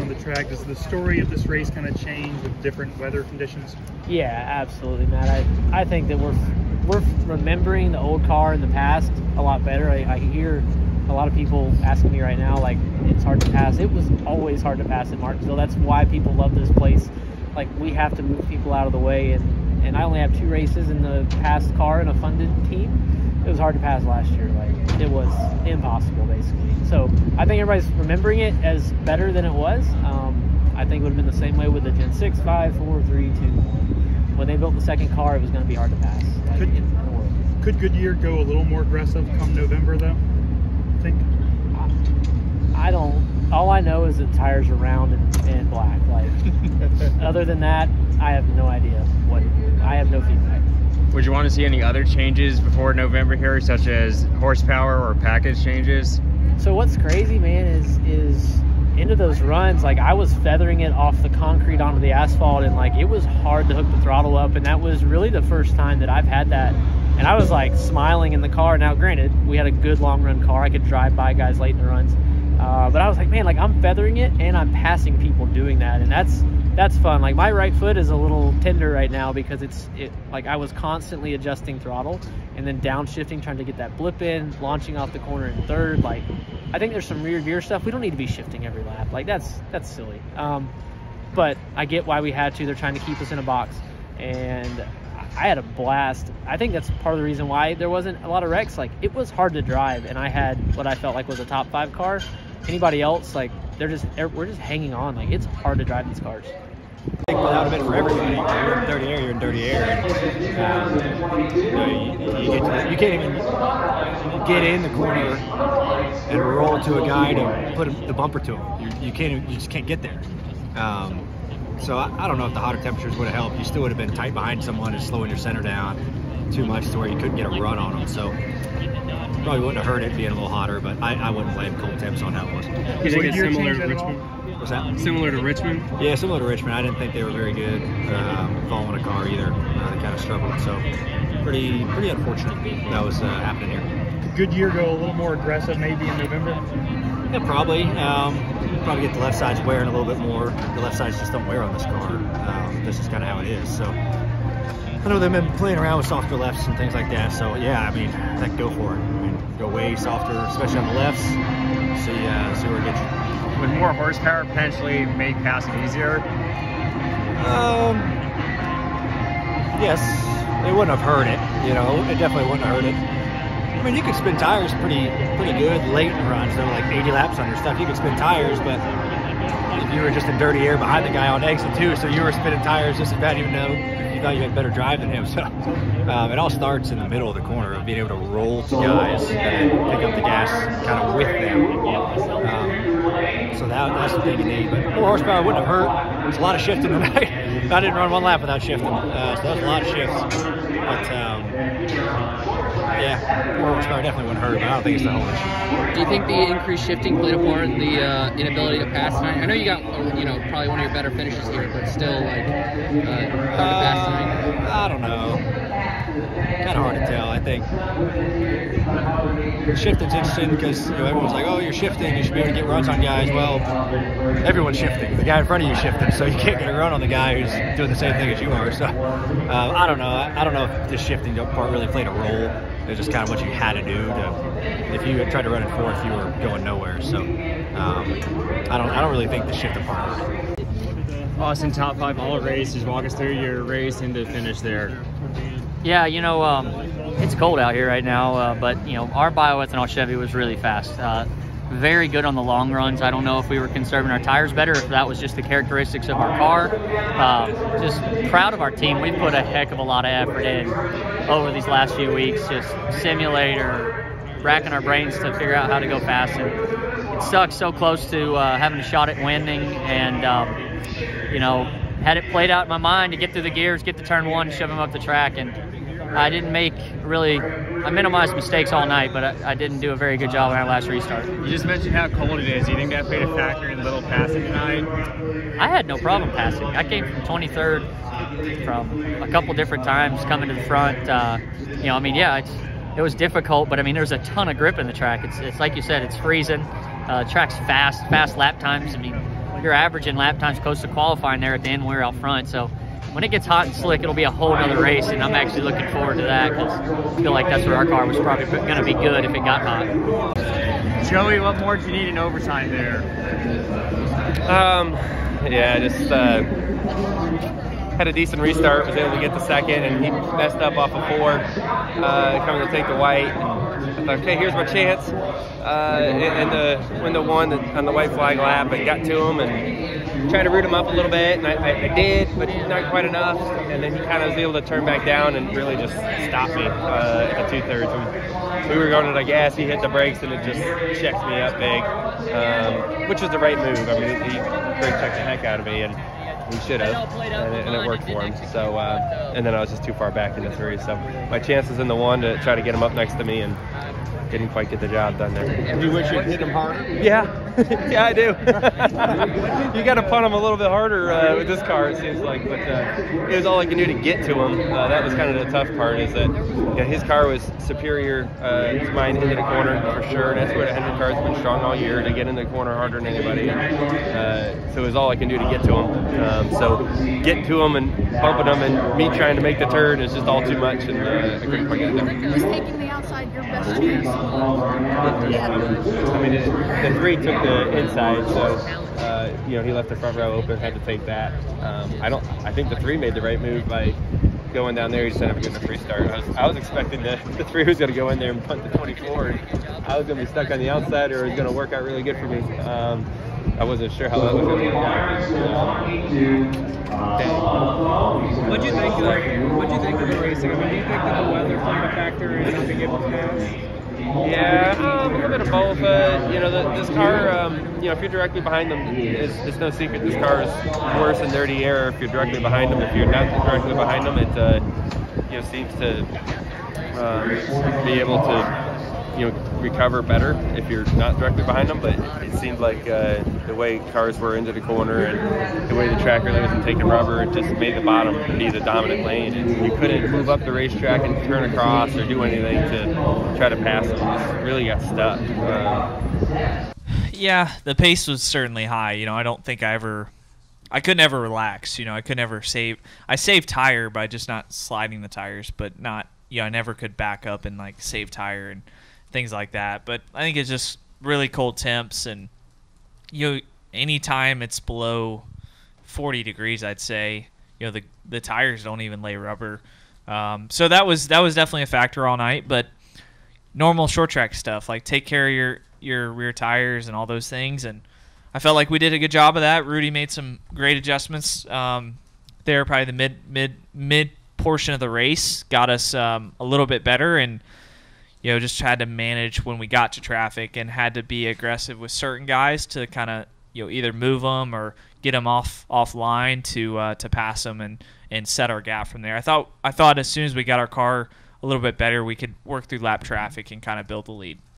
on the track. Does the story of this race kind of change with different weather conditions? Yeah, absolutely, Matt. I think that we're remembering the old car in the past a lot better. I hear a lot of people asking me right now, like, it's hard to pass. It was always hard to pass in Martinsville. That's why people love this place. Like, we have to move people out of the way, and I only have 2 races in the past car and a funded team. It was hard to pass last year. Like, it was impossible, basically. So I think everybody's remembering it as better than it was. I think it would have been the same way with the Gen 6, 5, 4, 3, 2. When they built the second car, it was going to be hard to pass. Like, could Goodyear go a little more aggressive come November, though? I think. I don't. All I know is that tires are round and black. Like, other than that, I have no idea. I have no feedback. Would you want to see any other changes before November here, such as horsepower or package changes? So what's crazy, man, is into those runs, like, I was feathering it off the concrete onto the asphalt, and like, it was hard to hook the throttle up, and that was really the first time that I've had that. And I was like smiling in the car. Now, granted, we had a good long run car. I could drive by guys late in the runs. But I was like, man, like, I'm feathering it and I'm passing people doing that. And that's fun. Like, my right foot is a little tender right now because like, I was constantly adjusting throttle and then downshifting, trying to get that blip in, launching off the corner in third. Like, I think there's some rear gear stuff. We don't need to be shifting every lap. Like, that's silly. But I get why we had to. They're trying to keep us in a box. And I had a blast. I think that's part of the reason why there wasn't a lot of wrecks. Like, it was hard to drive, and I had what I felt like was a top 5 car. Anybody else, like, we're just hanging on. Like, it's hard to drive these cars. I think that would have been for everybody. You're in dirty air, you're in dirty air. And, you can't even get in the corner and roll to a guy to put the bumper to him. You just can't get there. So I don't know if the hotter temperatures would have helped. You still would have been tight behind someone and slowing your center down too much to where you couldn't get a run on them. So probably wouldn't have hurt it being a little hotter, but I wouldn't blame cold temps on that one. You think it's similar to Richmond? What's that? Similar to Richmond? Yeah, similar to Richmond. I didn't think they were very good following a car either. They kind of struggled. So pretty unfortunate that was happening here. Could Goodyear go a little more aggressive maybe in November? Yeah, probably. Probably get the left sides wearing a little bit more. The left sides just don't wear on this car. This is kind of how it is. So I know they've been playing around with softer lefts and things like that. So yeah, I mean, heck, go for it. I mean, go way softer, especially on the lefts. See where it gets you. Would more horsepower potentially make passing easier? Yes, it wouldn't have hurt it. You know, it definitely wouldn't have hurt it. I mean, you could spin tires pretty good late in runs. They're like 80 laps on your stuff. You could spin tires, but if you were just in dirty air behind the guy on exit 2, so you were spinning tires just as bad, even though you thought you had better drive than him. So it all starts in the middle of the corner of being able to roll to guys and pick up the gas kind of with them. So that's the thing you need. But more horsepower wouldn't have hurt. There's a lot of shifting tonight. I didn't run one lap without shifting. So that was a lot of shifts. But yeah, more horsepower definitely wouldn't hurt, but I don't think it's the whole issue. Do you think the increased shifting played a part in the inability to pass tonight? I know you got, probably one of your better finishes here, but still, like, hard to pass tonight. I don't know. Kind of hard to tell. I think shifting's interesting because everyone's like, "Oh, you're shifting. You should be able to get runs on guys." Well, everyone's shifting. The guy in front of you is shifting, so you can't get a run on the guy who's doing the same thing as you are. So I don't know. I don't know if the shifting part really played a role. It was just kind of what you had to do. If you tried to run in fourth, you were going nowhere. So I don't really think the shifting part hurt. Austin, top 5 all races. Walk us through your race and the finish there. Yeah, it's cold out here right now, but our bioethanol Chevy was really fast. Very good on the long runs. I don't know if we were conserving our tires better, if that was just the characteristics of our car. Just proud of our team. We've put a heck of a lot of effort in over these last few weeks, just simulator, racking our brains to figure out how to go fast. And it sucks so close to having a shot at winning, and had it played out in my mind to get through the gears, get to turn 1, shove them up the track, and I didn't I minimized mistakes all night, but I didn't do a very good job on our last restart. You just mentioned how cold it is. Do you think that played a factor in little passing tonight? I had no problem passing. I came from 23rd from a couple different times coming to the front. It was difficult, but there's a ton of grip in the track. It's like you said, it's freezing. Track's fast lap times. you're averaging lap times close to qualifying there at the end when we were out front. So when it gets hot and slick, it'll be a whole other race, and I'm actually looking forward to that because I feel like that's where our car was probably going to be good if it got hot. Joey, what more did you need in overtime there? Yeah, just had a decent restart, was able to get the second, and he messed up off of 4, coming to take the white. I thought, okay, here's my chance. And when the one on the white flag lap, I got to him and tried to root him up a little bit, and I did, but not quite enough. And then he kind of was able to turn back down and really just stop me at the 2/3. We were going to the gas, he hit the brakes, and it just checked me up big, which was the right move. I mean, he brake checked the heck out of me, and we should have, and it worked for him. So, and then I was just too far back in the 3. So my chances in the 1 to try to get him up next to me, and didn't quite get the job done there. Do you wish you'd hit him harder? Yeah, yeah, I do. You got to punt him a little bit harder with this car, it seems like. But it was all I could do to get to him. That was kind of the tough part, is that his car was superior to mine into the corner for sure. And that's where the Hendrick car's been strong all year, to get in the corner harder than anybody. So it was all I can do to get to him. So getting to him and bumping him and me trying to make the turn is just all too much, and I couldn't quite get it there. Was taking the outside your best chance? I mean, the 3 took the inside, so he left the front row open, had to take that. I think the 3 made the right move by going down there. He just ended up getting a free start. I was expecting the 3 was going to go in there and punt the 24. And I was going to be stuck on the outside, or it was going to work out really good for me. I wasn't sure how that was going to work out. What'd you think of the racing? I mean, do you think that the weather played a factor in not being able to pass? Yeah, a little bit of both. This car, if you're directly behind them, it's no secret this car is worse in dirty air if you're directly behind them. If you're not directly behind them, it seems to be able to recover better if you're not directly behind them. But it seemed like the way cars were into the corner and the way the track really wasn't taking rubber, it just made the bottom be the dominant lane, and you couldn't move up the racetrack and turn across or do anything to try to pass them. You just really got stuck. Yeah, the pace was certainly high. I don't think I could never relax. I could never save. I saved tire by just not sliding the tires, but not. I never could back up and save tire and things like that. But I think it's just really cold temps, and anytime it's below 40 degrees, I'd say the tires don't even lay rubber. So that was definitely a factor all night. But normal short track stuff, like take care of your rear tires and all those things, and I felt like we did a good job of that. Rudy made some great adjustments there, probably the mid portion of the race got us a little bit better, and just had to manage when we got to traffic and had to be aggressive with certain guys to kind of either move them or get them offline to pass them and set our gap from there. I thought as soon as we got our car a little bit better, we could work through lap traffic and kind of build the lead.